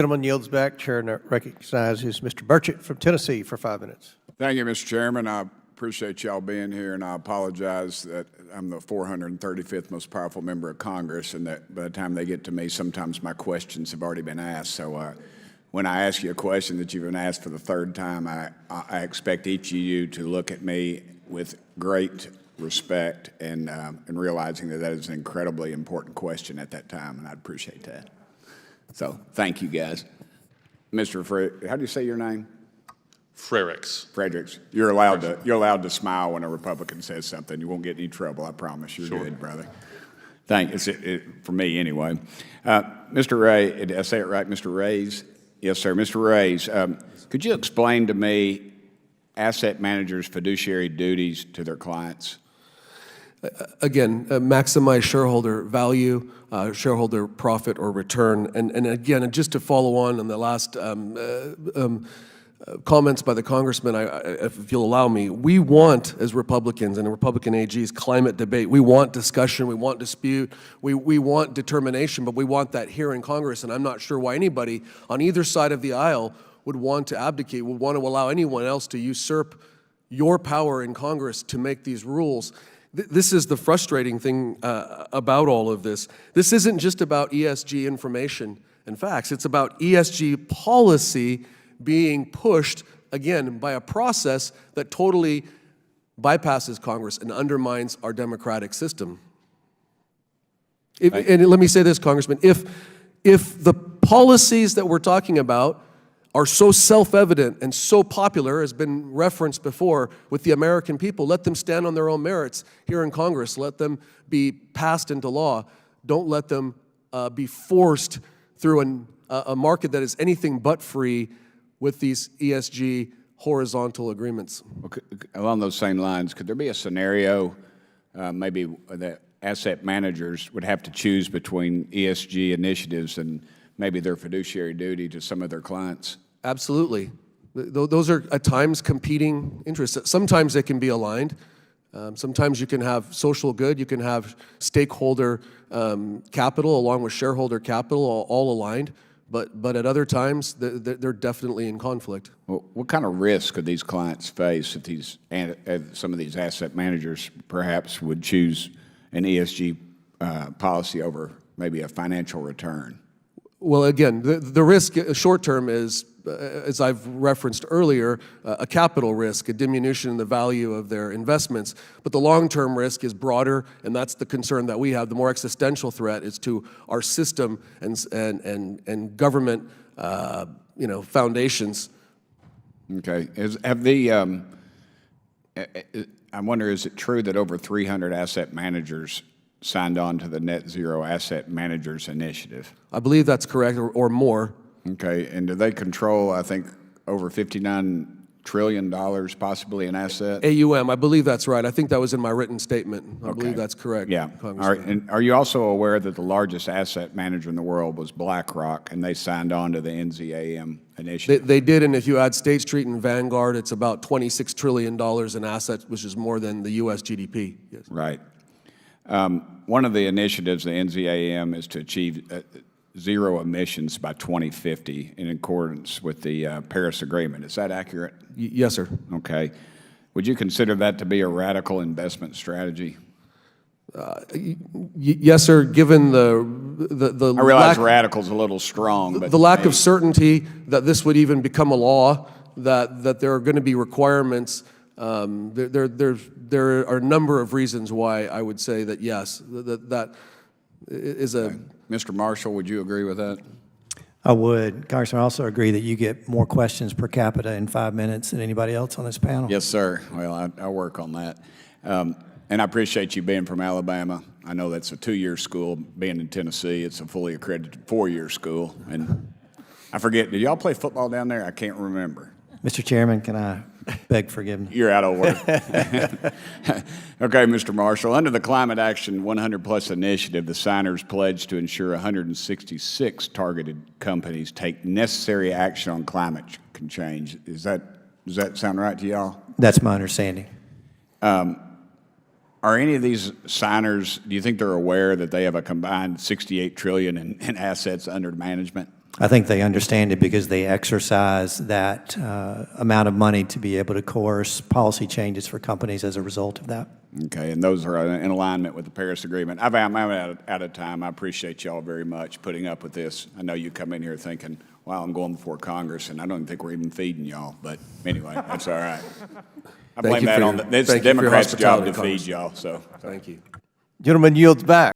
Gentleman yields back. Chair recognizes Mr. Burchett from Tennessee for 5 minutes. Thank you, Mr. Chairman. I appreciate y'all being here, and I apologize that I'm the 435th most powerful member of Congress, and that by the time they get to me, sometimes my questions have already been asked. So when I ask you a question that you've been asked for the third time, I expect each of you to look at me with great respect and realizing that that is an incredibly important question at that time, and I'd appreciate that. So thank you, guys. Mr. how do you say your name? Fredericks. You're allowed to smile when a Republican says something. You won't get any trouble, I promise. You're good, brother. Thank you. For me, anyway. Mr. Reyes, did I say it right, Mr. Reyes? Yes, sir. Mr. Reyes, could you explain to me asset managers' fiduciary duties to their clients? Again, maximize shareholder value, shareholder profit or return. And again, just to follow on the last comments by the congressman, if you'll allow me, we want, as Republicans and Republican AGs, climate debate. We want discussion, we want dispute, we want determination, but we want that here in Congress. And I'm not sure why anybody on either side of the aisle would want to abdicate, would want to allow anyone else to usurp your power in Congress to make these rules. This is the frustrating thing about all of this. This isn't just about ESG information and facts. It's about ESG policy being pushed, again, by a process that totally bypasses Congress and undermines our democratic system. And let me say this, Congressman, if the policies that we're talking about are so self-evident and so popular, has been referenced before, with the American people, let them stand on their own merits here in Congress. Let them be passed into law. Don't let them be forced through a market that is anything but free with these ESG horizontal agreements. Okay. Along those same lines, could there be a scenario maybe that asset managers would have to choose between ESG initiatives and maybe their fiduciary duty to some of their clients? Absolutely. Those are at times competing interests. Sometimes they can be aligned. Sometimes you can have social good, you can have stakeholder capital along with shareholder capital all aligned, but at other times they're definitely in conflict. Well, what kind of risk could these clients face if some of these asset managers perhaps would choose an ESG policy over maybe a financial return? Well, again, the risk short term is, as I've referenced earlier, a capital risk, a diminution in the value of their investments. But the long-term risk is broader, and that's the concern that we have. The more existential threat is to our system and government, foundations. Okay. I wonder, is it true that over 300 asset managers signed on to the Net Zero Asset Managers Initiative? I believe that's correct, or more. Okay, and do they control, I think, over $59 trillion possibly in assets? AUM, I believe that's right. I think that was in my written statement. I believe that's correct. Yeah. All right. And are you also aware that the largest asset manager in the world was BlackRock, and they signed on to the NZAM initiative? They did, and if you add State Street and Vanguard, it's about $26 trillion in assets, which is more than the U.S. GDP. Yes. Right. One of the initiatives, the NZAM, is to achieve zero emissions by 2050 in accordance with the Paris Agreement. Is that accurate? Yes, sir. Okay. Would you consider that to be a radical investment strategy? Yes, sir. Given the I realize radical's a little strong, but the lack of certainty that this would even become a law, that there are going to be requirements. There are a number of reasons why I would say that yes, that is a. Mr. Marshall, would you agree with that? I would. Congressman, I also agree that you get more questions per capita in 5 minutes than anybody else on this panel. Yes, sir. Well, I work on that. And I appreciate you being from Alabama. I know that's a 2-year school. Being in Tennessee, it's a fully accredited 4-year school. And I forget, did y'all play football down there? I can't remember. Mr. Chairman, can I beg forgiveness? You're out of order. Okay, Mr. Marshall. Under the Climate Action 100+ initiative, the signers pledged to ensure 166 targeted companies take necessary action on climate change. Does that sound right to y'all? That's my understanding. Are any of these signers, do you think they're aware that they have a combined $68 trillion in assets under management? I think they understand it because they exercise that amount of money to be able to coerce policy changes for companies as a result of that. Okay, and those are in alignment with the Paris Agreement. I'm out of time. I appreciate y'all very much putting up with this. I know you come in here thinking, wow, I'm going before Congress, and I don't think we're even feeding y'all. But anyway, that's all right. I blame that on it's the Democrats' job to feed y'all. So Thank you. Gentleman yields back.